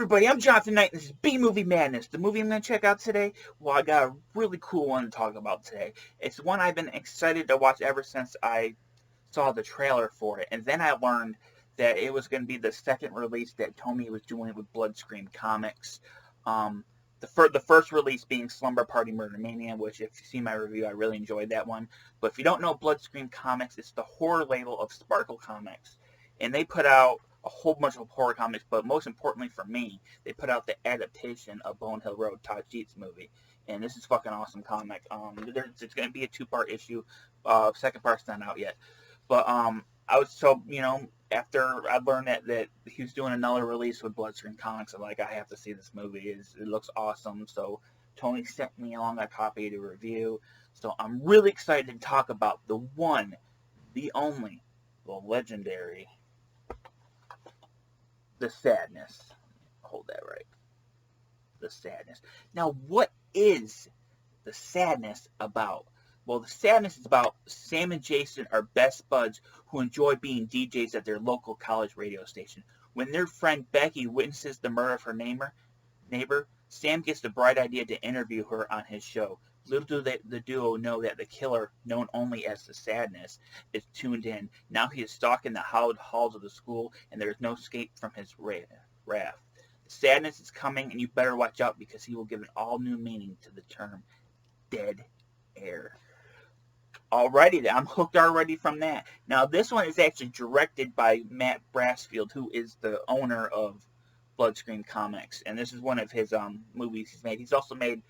everybody, I'm Jonathan Knight, and this is B-Movie Madness. The movie I'm going to check out today, well, I got a really cool one to talk about today. It's one I've been excited to watch ever since I saw the trailer for it, and then I learned that it was going to be the second release that Tony was doing with Bloodstream Comics. The first release being Slumber Party Murder Mania, which if you see my review, I really enjoyed that one. But if you don't know Bloodstream Comics, it's the horror label of Sparkle Comics, and they put out a whole bunch of horror comics, but most importantly for me, they put out the adaptation of Bone Hill Road, Todd Sheets' movie, and this is fucking awesome comic. It's going to be a two-part issue. Second part's not out yet, but I was so after I learned that he was doing another release with Bloodstream Comics, I'm like, I have to see this movie. It looks awesome. So Tony sent me along a copy to review. So I'm really excited to talk about the one, the only, the legendary, The Sadness. Hold that right. The Sadness. Now, what is The Sadness about? Well, The Sadness is about Sam and Jason are best buds who enjoy being DJs at their local college radio station. When their friend Becky witnesses the murder of her neighbor, Sam gets the bright idea to interview her on his show. Little do the duo know that the killer, known only as The Sadness, is tuned in. Now he is stalking the hallowed halls of the school, and there is no escape from his wrath. The Sadness is coming, and you better watch out because he will give an all-new meaning to the term dead air. Alrighty, I'm hooked already from that. Now, this one is actually directed by Matt Brassfield, who is the owner of Bloodstream Comics, and this is one of his movies he's made. He's also made,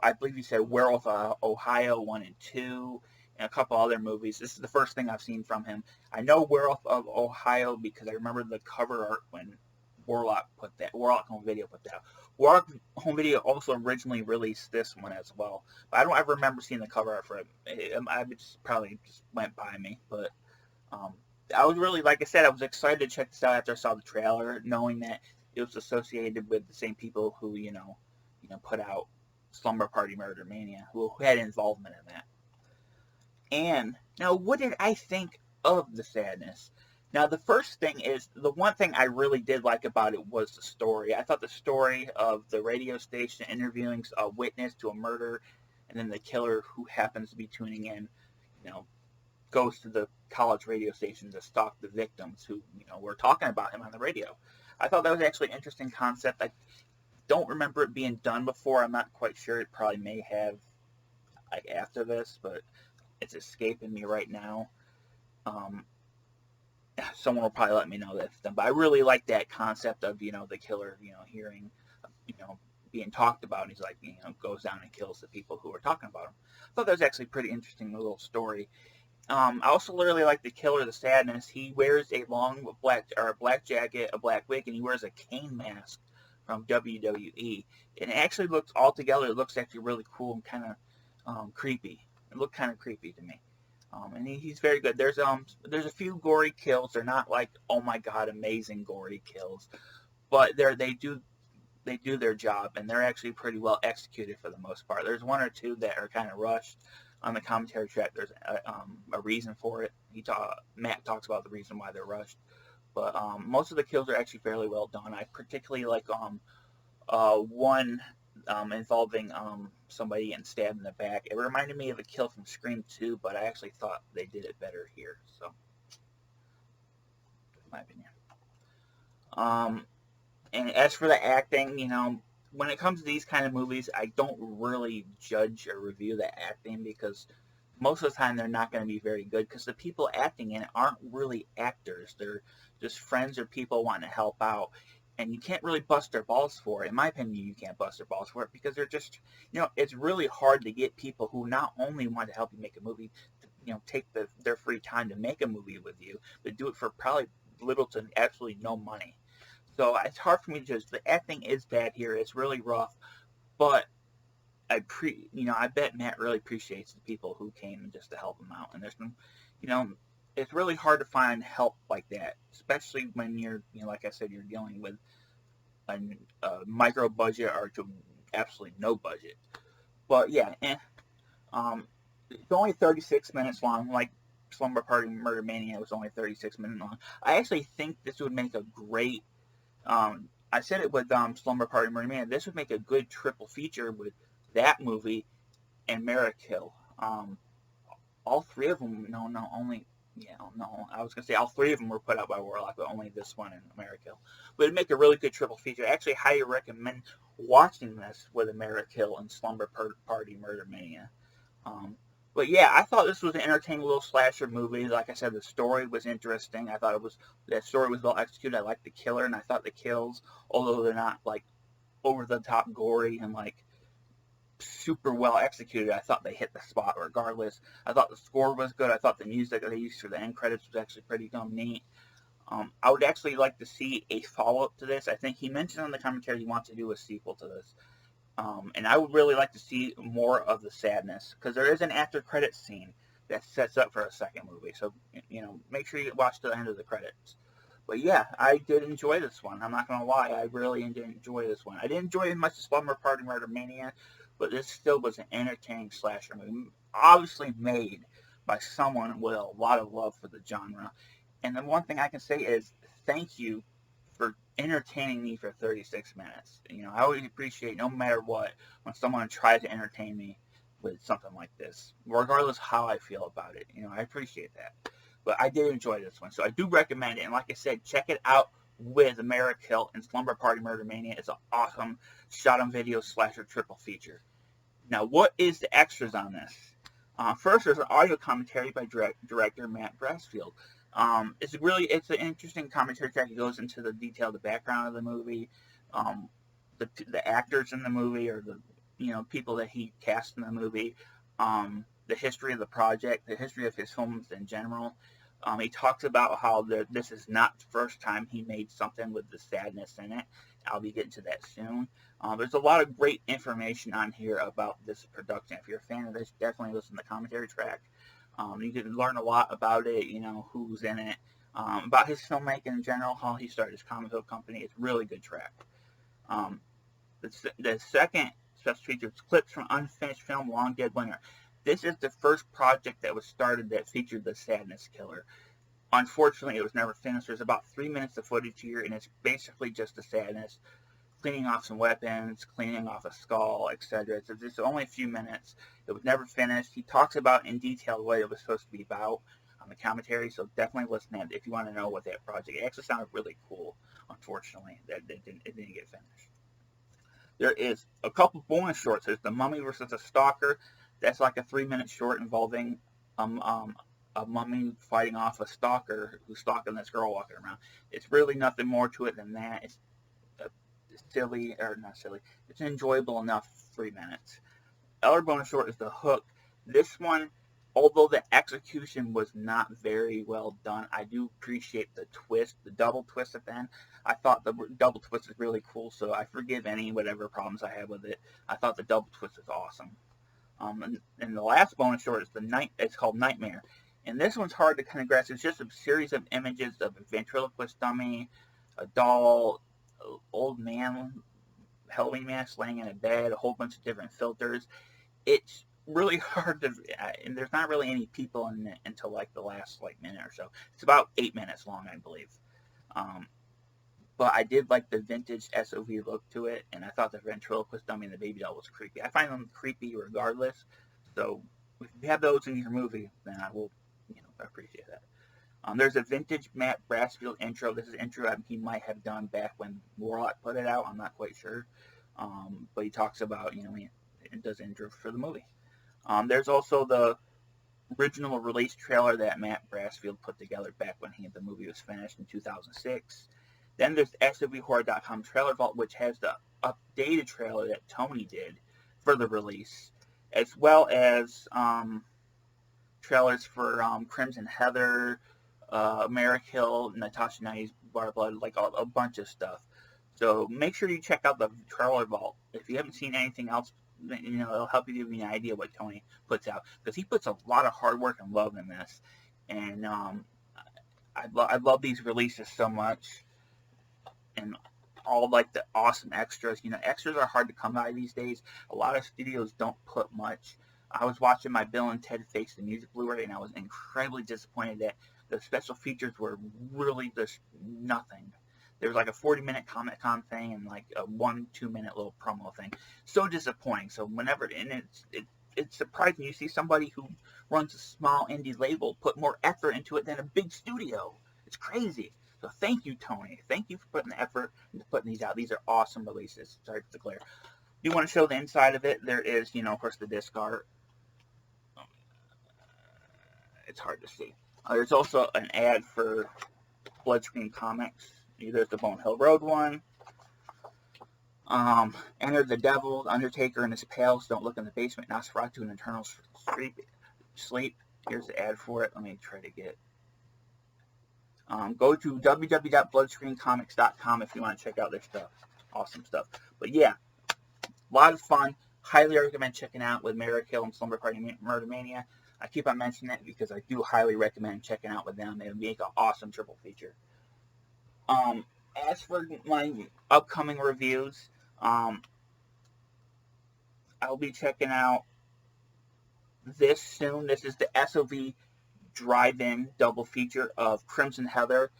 I believe he said, Werewolf Ohio 1 and 2, and a couple other movies. This is the first thing I've seen from him. I know Werewolf of Ohio because I remember the cover art when Warlock Home Video put that out. Warlock Home Video also originally released this one as well, but I don't ever remember seeing the cover art for it. Probably just went by me, but I was really, like I said, I was excited to check this out after I saw the trailer, knowing that it was associated with the same people who put out Slumber Party Murder Mania, who had involvement in that. And now, what did I think of The Sadness? Now, the first thing is, the one thing I really did like about it was the story. I thought the story of the radio station interviewing a witness to a murder, and then the killer who happens to be tuning in, goes to the college radio station to stalk the victims who, were talking about him on the radio. I thought that was actually an interesting concept. I don't remember it being done before. I'm not quite sure. It probably may have, like, after this, but it's escaping me right now. Someone will probably let me know that it's done. But I really like that concept of, the killer, hearing, being talked about. And he's like, goes down and kills the people who are talking about him. I thought that was actually a pretty interesting little story. I also really like the killer, The Sadness. He wears a long black jacket, a black wig, and he wears a cane mask from WWE. And it actually looks actually really cool and kind of creepy. It looked kind of creepy to me. And he's very good. There's a few gory kills. They're not like, oh my god, amazing gory kills, but they do their job, and they're actually pretty well executed for the most part. There's one or two that are kind of rushed on the commentary track. There's a reason for it. Matt talks about the reason why they're rushed, but most of the kills are actually fairly well done. I particularly like one involving somebody getting stabbed in the back. It reminded me of a kill from Scream 2, but I actually thought they did it better here. So, in my opinion. And as for the acting, when it comes to these kind of movies, I don't really judge or review the acting because most of the time they're not going to be very good because the people acting in it aren't really actors. They're just friends or people wanting to help out. And you can't really bust their balls for it. In my opinion, you can't bust their balls for it because they're just, it's really hard to get people who not only want to help you make a movie, to, take their free time to make a movie with you, but do it for probably little to absolutely no money. So it's hard for me to judge. The acting is bad here. It's really rough, but I bet Matt really appreciates the people who came just to help him out. And there's been, it's really hard to find help like that, especially when you're, like I said, you're dealing with a micro budget or to absolutely no budget. But yeah, it's only 36 minutes long. Like Slumber Party Murder Mania was only 36 minutes long. I actually think this would make a great. I said it with Slumber Party Murder Man. This would make a good triple feature with that movie and Miracle. All three of them, I was gonna say all three of them were put out by Warlock, but only this one in America. But it'd make a really good triple feature. I actually highly recommend watching this with America and Slumber Party Murder Mania. But yeah, I thought this was an entertaining little slasher movie. Like I said, the story was interesting. I thought that story was well executed. I liked the killer, and I thought the kills, although they're not like over the top gory and like super well executed, I thought they hit the spot regardless. I thought the score was good. I thought the music that they used for the end credits was actually pretty neat. I would actually like to see a follow-up to this. I think he mentioned on the commentary he wants to do a sequel to this. And I would really like to see more of the sadness, because there is an after credits scene that sets up for a second movie. So, make sure you watch to the end of the credits. But yeah, I did enjoy this one. I'm not going to lie. I really did enjoy this one. I didn't enjoy it as much as Slumber Party Murder Mania, but this still was an entertaining slasher movie. Obviously made by someone with a lot of love for the genre. And the one thing I can say is thank you for entertaining me for 36 minutes. I always appreciate, no matter what, when someone tries to entertain me with something like this, regardless how I feel about it. I appreciate that. But I did enjoy this one, so I do recommend it. And like I said, check it out with Amerikill and Slumber Party Murder Mania. It's an awesome shot-on-video slasher triple feature. Now, what is the extras on this? First, there's an audio commentary by director Matt Brassfield. It's an interesting commentary track. It goes into the detail, the background of the movie, the actors in the movie, or the people that he cast in the movie, the history of the project, the history of his films in general. He talks about how this is not the first time he made something with the sadness in it. I'll be getting to that soon. There's a lot of great information on here about this production. If you're a fan of this, definitely listen to the commentary track. You can learn a lot about it, who's in it, about his filmmaking in general, how he started his comic book company. It's a really good track. The second special feature is clips from unfinished film Long Dead Winter. This is the first project that was started that featured the Sadness Killer. Unfortunately, it was never finished. There's about 3 minutes of footage here, and it's basically just the sadness, cleaning off some weapons, cleaning off a skull, etc. So it's only a few minutes. It was never finished. He talks about in detail what it was supposed to be about on the commentary, so definitely listen to it if you want to know what that project. It actually sounded really cool. Unfortunately, that it didn't get finished. There is a couple bonus shorts. There's The Mummy versus the Stalker. That's like a 3-minute short involving a mummy fighting off a stalker who's stalking this girl walking around. It's really nothing more to it than that. It's silly, or not silly. It's enjoyable enough 3 minutes. Other bonus short is The Hook. This one, although the execution was not very well done, I do appreciate the twist, the double twist at the end. I thought the double twist was really cool, so I forgive whatever problems I had with it. I thought the double twist was awesome. And the last bonus short is it's called Nightmare. And this one's hard to kind of grasp. It's just a series of images of a ventriloquist dummy, a doll, an old man, Halloween mask laying in a bed, a whole bunch of different filters. It's really hard to, and there's not really any people in it until like the last minute or so. It's about 8 minutes long, I believe. But I did like the vintage SOV look to it, and I thought the ventriloquist dummy and the baby doll was creepy. I find them creepy regardless, so if you have those in your movie, then I will, appreciate that. There's a vintage Matt Brassfield intro. This is an intro he might have done back when Warlock put it out. I'm not quite sure, but he talks about, he does intro for the movie. There's also the original release trailer that Matt Brassfield put together back when the movie was finished in 2006. Then there's SOVHorror.com Trailer Vault, which has the updated trailer that Tony did for the release, as well as trailers for Crimson Heather, Amerikill, Natasha Knight's Bar Blood, like a bunch of stuff. So make sure you check out the Trailer Vault. If you haven't seen anything else, it'll help you give you an idea what Tony puts out, because he puts a lot of hard work and love in this. And I love these releases so much. And all the awesome extras. Extras are hard to come by these days. A lot of studios don't put much. I was watching my Bill and Ted Face the Music Blu-ray, and I was incredibly disappointed that the special features were really just nothing. There was like a 40-minute Comic-Con thing and like a 1-2 minute little promo thing. So disappointing. So whenever, and it's surprising you see somebody who runs a small indie label put more effort into it than a big studio. It's crazy. So thank you, Tony. Thank you for putting the effort into putting these out. These are awesome releases. Sorry to declare. You want to show the inside of it? There is, of course, the disc art. It's hard to see. There's also an ad for Bloodstream Comics. There's the Bone Hill Road one. Enter the Devil, Undertaker and his pals don't look in the basement, Nosferatu and Eternal Sleep. Here's the ad for it. Let me try to get. Go to www.bloodstreamcomics.com if you want to check out their stuff. Awesome stuff. But yeah, a lot of fun. Highly recommend checking out with Miracle and Slumber Party Murder Mania. I keep on mentioning that because I do highly recommend checking out with them. They make an awesome triple feature. As for my upcoming reviews, I'll be checking out this soon. This is the SOV drive-in double feature of Crimson Heather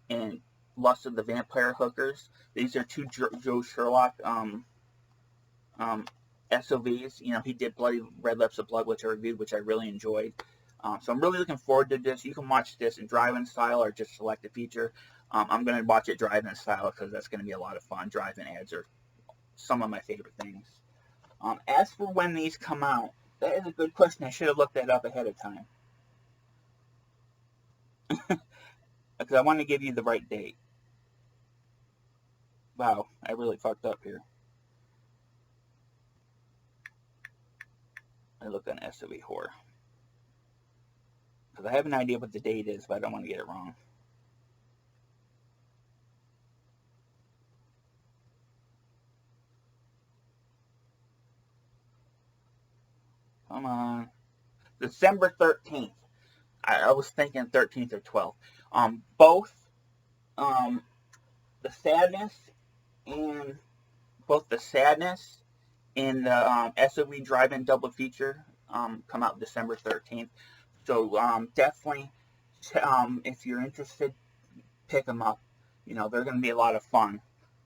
and Lust of the Vampire Hookers. These are two Joe Sherlock SOVs. He did Bloody Red Lips of Blood, which I reviewed, which I really enjoyed. So I'm really looking forward to this. You can watch this in drive-in style or just select a feature. I'm going to watch it drive-in style because that's going to be a lot of fun. Drive-in ads are some of my favorite things. As for when these come out, that is a good question. I should have looked that up ahead of time. Because I want to give you the right date. Wow, I really fucked up here. I looked on SOV Horror. Because I have an idea what the date is, but I don't want to get it wrong. Come on. December 13th. I was thinking 13th or 12th. Both the Sadness and the SOV Drive-In double feature come out December 13th. So definitely, if you're interested, pick them up. They're going to be a lot of fun.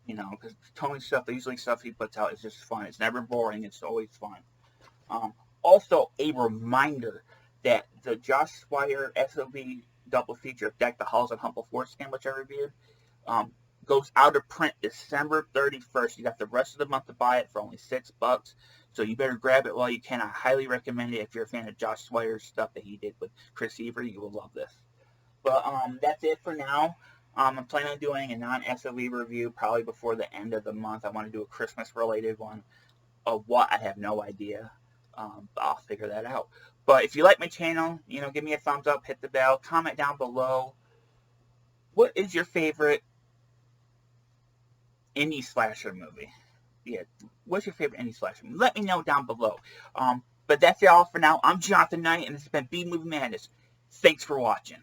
Because Tony's stuff, usually stuff he puts out is just fun. It's never boring. It's always fun. Also, a reminder that the Josh Swire SOV double feature of Deck the Halls and Humble Foreskin, which I reviewed, goes out of print December 31st. You got the rest of the month to buy it for only $6. So you better grab it while you can. I highly recommend it if you're a fan of Josh Swire's stuff that he did with Chris Evert. You will love this. But that's it for now. I'm planning on doing a non-SOV review probably before the end of the month. I want to do a Christmas-related one. Of what, I have no idea. I'll figure that out. But if you like my channel, give me a thumbs up, hit the bell, comment down below. What is your favorite indie slasher movie? Yeah, what's your favorite indie slasher movie? Let me know down below. But that's it all for now. I'm Jonathan Knight, and this has been B-Movie Madness. Thanks for watching.